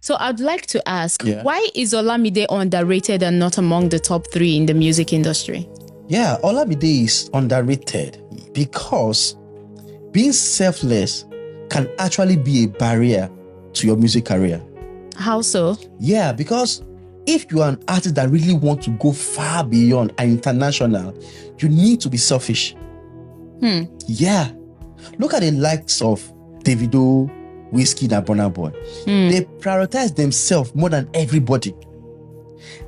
So I'd like to ask, why is Olamide underrated and not among the top 3 in the music industry? Yeah, Olamide is underrated because being selfless can actually be a barrier to your music career. How so? Yeah, because if you are an artist that really want to go far beyond and international, you need to be selfish. Yeah. Look at the likes of Davido, Wizkid, and Burna Boy. They prioritize themselves more than everybody.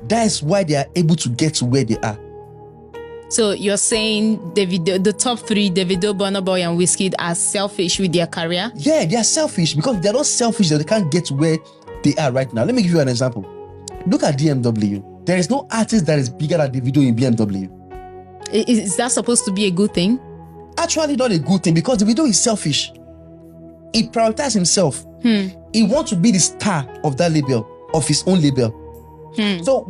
That is why they are able to get to where they are. So you're saying Davido, the top 3, Davido, Burna Boy, and Wizkid, are selfish with their career? Yeah, they are selfish because they're not selfish that they can't get to where they are right now. Let me give you an example. Look at BMW. There is no artist that is bigger than Davido in BMW. Is that supposed to be a good thing? Actually, not a good thing because Davido is selfish. He prioritizes himself. He wants to be the star of that label, of his own label. So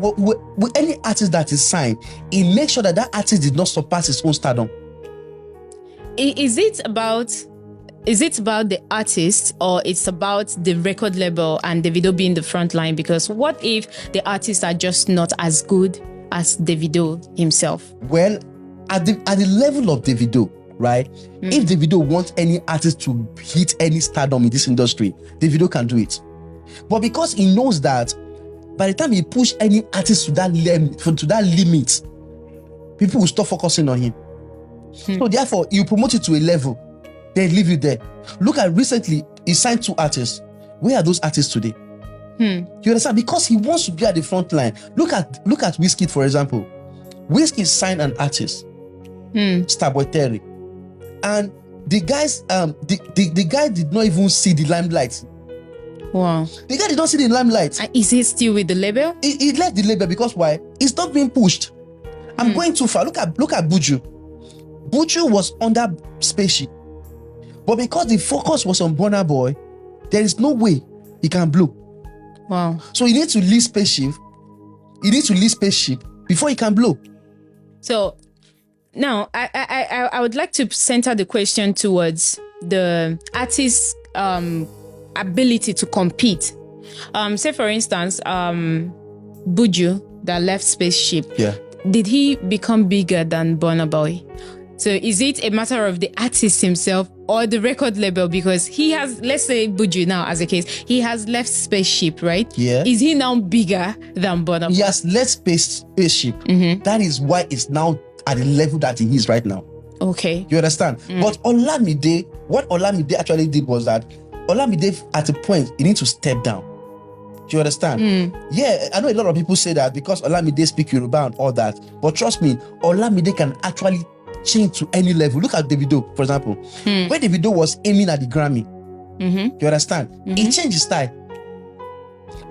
with any artist that is signed, he makes sure that that artist did not surpass his own stardom. Is it about the artist, or it's about the record label and Davido being the front line? Because what if the artists are just not as good as Davido himself? Well, at the level of Davido, right? If Davido wants any artist to hit any stardom in this industry, Davido can do it. But because he knows that by the time he push any artist to that limit, people will stop focusing on him. So therefore, you promote it to a level, then leave you there. Look at recently, he signed 2 artists. Where are those artists today? You understand? Because he wants to be at the front line. Look at Wizkid, for example. Wizkid signed an artist, Starboy Terry, and the guys, the guy did not even see the limelight. Wow. The guy did not see the limelight. Is he still with the label? He left the label because why? It's not being pushed. I'm going too far. Look at Buju. Buju was under Spaceship, but because the focus was on Burna Boy, there is no way he can blow. Wow. So he needs to leave Spaceship. He needs to leave Spaceship before he can blow. So now I would like to center the question towards the artist's ability to compete. Say for instance, Buju that left Spaceship. Yeah. Did he become bigger than Burna Boy? So is it a matter of the artist himself or the record label? Because he has, let's say Buju now as a case, he has left Spaceship, right? Yeah. Is he now bigger than Burna Boy? He has left Spaceship. That is why it's now at the level that he is right now. Okay. You understand? But Olamide, what Olamide actually did was that Olamide, at a point, he needs to step down. Do you understand? Yeah, I know a lot of people say that because Olamide speak Yoruba and all that. But trust me, Olamide can actually change to any level. Look at Davido, for example. When Davido was aiming at the Grammy, you understand? He changed his style.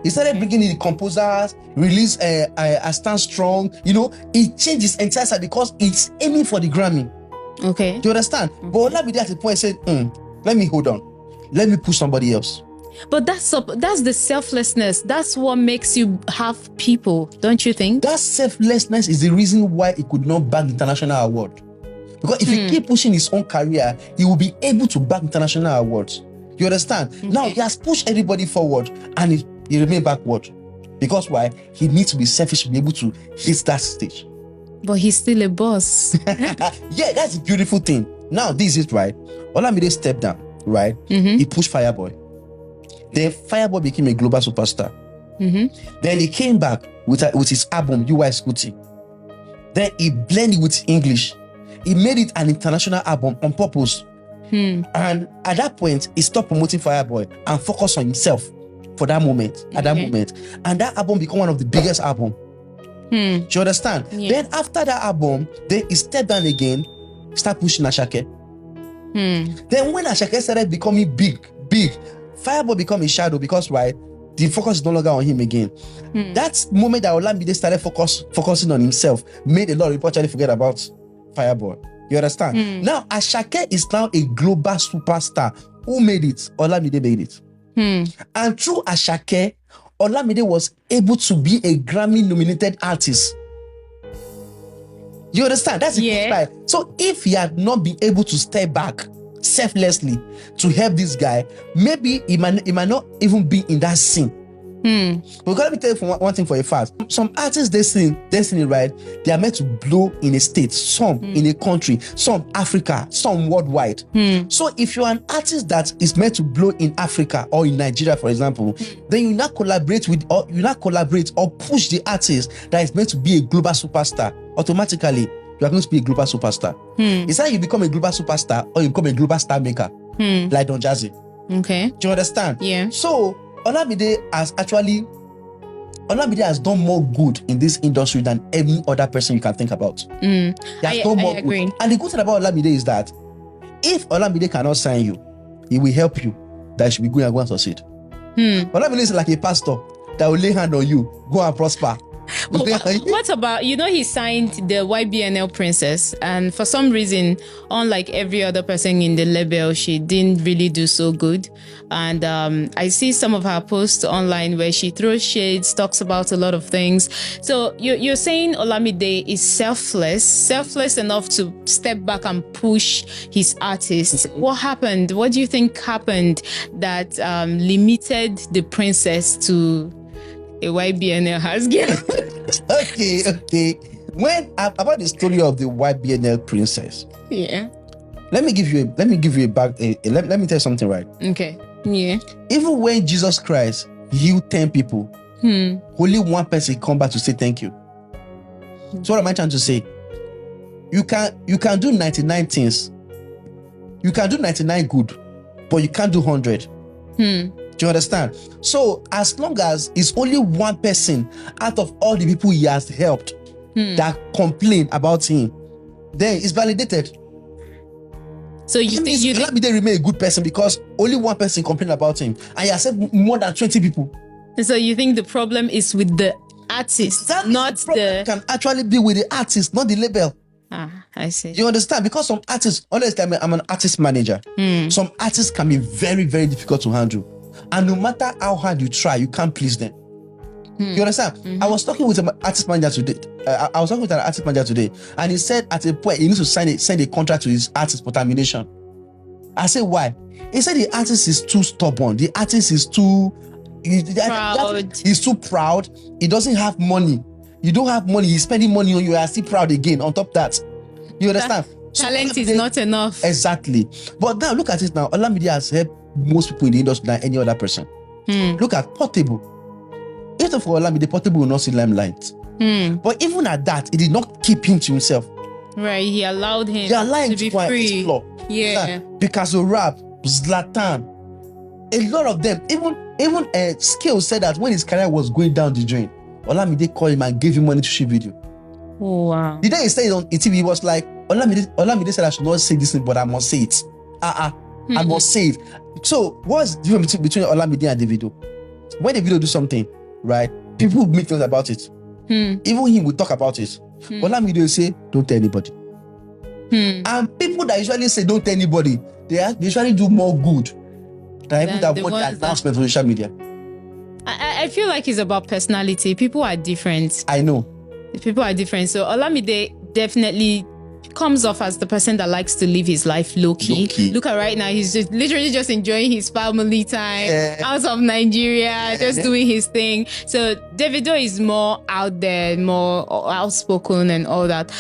He started bringing in the composers, release I Stand Strong. You know, he changed his entire style because he's aiming for the Grammy. Okay. Do you understand? But Olamide at the point said, let me hold on. Let me push somebody else. But that's the selflessness. That's what makes you have people, don't you think? That selflessness is the reason why he could not bag international award. Because if he keep pushing his own career, he will be able to bag international awards. You understand? Okay. Now he has pushed everybody forward and he remain backward. Because why? He needs to be selfish to be able to hit that stage. But he's still a boss. Yeah, that's a beautiful thing. Now this is right. Olamide stepped down, right? He pushed Fireboy. Then Fireboy became a global superstar. Then he came back with his album UI Scooty. Then he blended with English. He made it an international album on purpose. And at that point, he stopped promoting Fireboy and focused on himself for that moment. At that moment, and that album became one of the biggest albums. Do you understand? Yeah. Then after that album, then he stepped down again, start pushing Ashake. Then when Ashake started becoming big, Fireboy become a shadow because why? The focus is no longer on him again. That moment that Olamide started focusing on himself made a lot of people actually forget about Fireboy. You understand? Now Ashake is now a global superstar. Who made it? Olamide made it. And through Ashake, Olamide was able to be a Grammy-nominated artist. You understand? That's a good style. So if he had not been able to step back selflessly to help this guy, maybe he might not even be in that scene But let me tell you one thing for a fact. Some artists destiny, right? They are meant to blow in a state, some in a country, some Africa, some worldwide. So if you're an artist that is meant to blow in Africa or in Nigeria, for example, then you not collaborate or push the artist that is meant to be a global superstar. Automatically, you are going to be a global superstar. It's either you become a global superstar or you become a global star maker, like Don Jazzy. Okay. Do you understand? Yeah. So Olamide has done more good in this industry than any other person you can think about. He has done more good. And the good thing about Olamide is that if Olamide cannot sign you, he will help you that you should be going and go and succeed. Olamide is like a pastor that will lay hand on you, go and prosper. What about, he signed the YBNL princess, and for some reason, unlike every other person in the label, she didn't really do so good. And I see some of her posts online where she throws shades, talks about a lot of things. So you're saying Olamide is selfless enough to step back and push his artists. What happened? What do you think happened that limited the princess to a YBNL has given? Okay. When about the story of the YBNL princess, let me give you a back. Let me tell you something, right? Okay. Yeah. Even when Jesus Christ healed 10 people, only one person come back to say thank you. So what am I trying to say? You can do 99 things. You can do 99 good, but you can't do 100. Do you understand? So as long as it's only one person out of all the people he has helped that complain about him, then it's validated. So you think let me remain a good person because only one person complained about him, and he has said more than 20 people. So you think the problem is with the artist, not the can actually be with the artist, not the label. I see. You understand? Because some artists, honestly, I'm an artist manager. Some artists can be very, very difficult to handle. And no matter how hard you try, you can't please them. You understand? I was talking with an artist manager today. And he said at a point he needs to send a contract to his artist for termination. I said, why? He said the artist is too stubborn. The artist is too proud. He's too proud. He doesn't have money. You don't have money. He's spending money on you. You are still proud again. On top of that, you understand? Talent is not enough. Exactly. But now look at it now. Olamide has helped most people in the industry than any other person. Look at Portable. If not for Olamide, Portable will not see limelight. But even at that, it did not keep him to himself. Right, he allowed him to be free. Explore. Yeah. Picasso Rap, Zlatan, a lot of them. Even Scale said that when his career was going down the drain, Olamide called him and gave him money to shoot video. Oh, wow. The day he said it on TV, he was like, Olamide said I should not say this thing, but I must say it. I must say it. So what's the difference between Olamide and Davido? When Davido do something, right, people make things about it. Even him will talk about it. Olamide will say, don't tell anybody. And people that usually say don't tell anybody, they usually do more good than people that want the announcement on social media. I feel like it's about personality. People are different. I know. People are different. So Olamide definitely comes off as the person that likes to live his life low-key. Look at right now, he's just literally just enjoying his family time out of Nigeria, just doing his thing. So Davido is more out there, more outspoken and all that.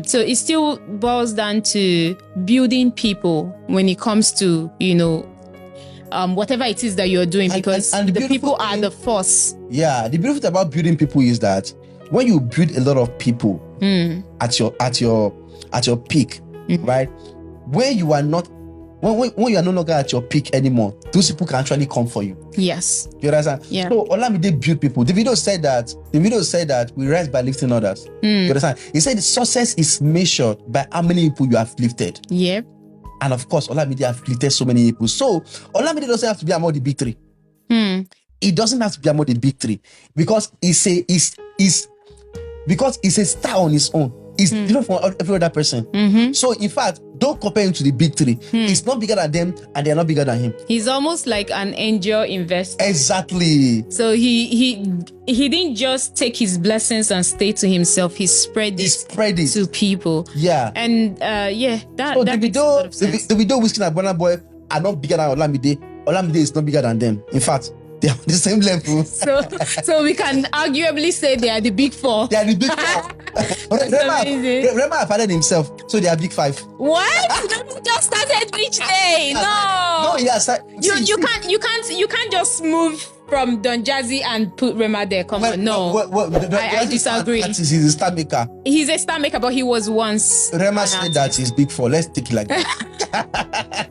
So it still boils down to building people when it comes to, whatever it is that you're doing, because and the people are the force. Yeah, the beautiful thing about building people is that when you build a lot of people at your peak, right? When you are not, when you are no longer at your peak anymore, those people can actually come for you. Yes. You understand? Yeah. So Olamide build people. Davido said that we rise by lifting others. You understand? He said success is measured by how many people you have lifted. Yep. And of course, Olamide have lifted so many people. So Olamide doesn't have to be among the big three. It doesn't have to be among the big three because he's a star on his own. It's different from every other person. So in fact, don't compare him to the big three. He's not bigger than them and they're not bigger than him. He's almost like an angel investor. Exactly. So he didn't just take his blessings and stay to himself. He spread it to people. Yeah. And that makes a lot of sense. Davido, Wizkid and Burna Boy are not bigger than Olamide. Olamide is not bigger than them. In fact, They are on the same level. So we can arguably say they are the big four. They are the big four. Rema have added himself, so they are big five. What? Rema just started which day? No. No, yes. You can't just move from Don Jazzy and put Rema there. Come on, no. I disagree. He's a star maker. He's a star maker, but he was once. Rema said that he's big four. Let's take it like that.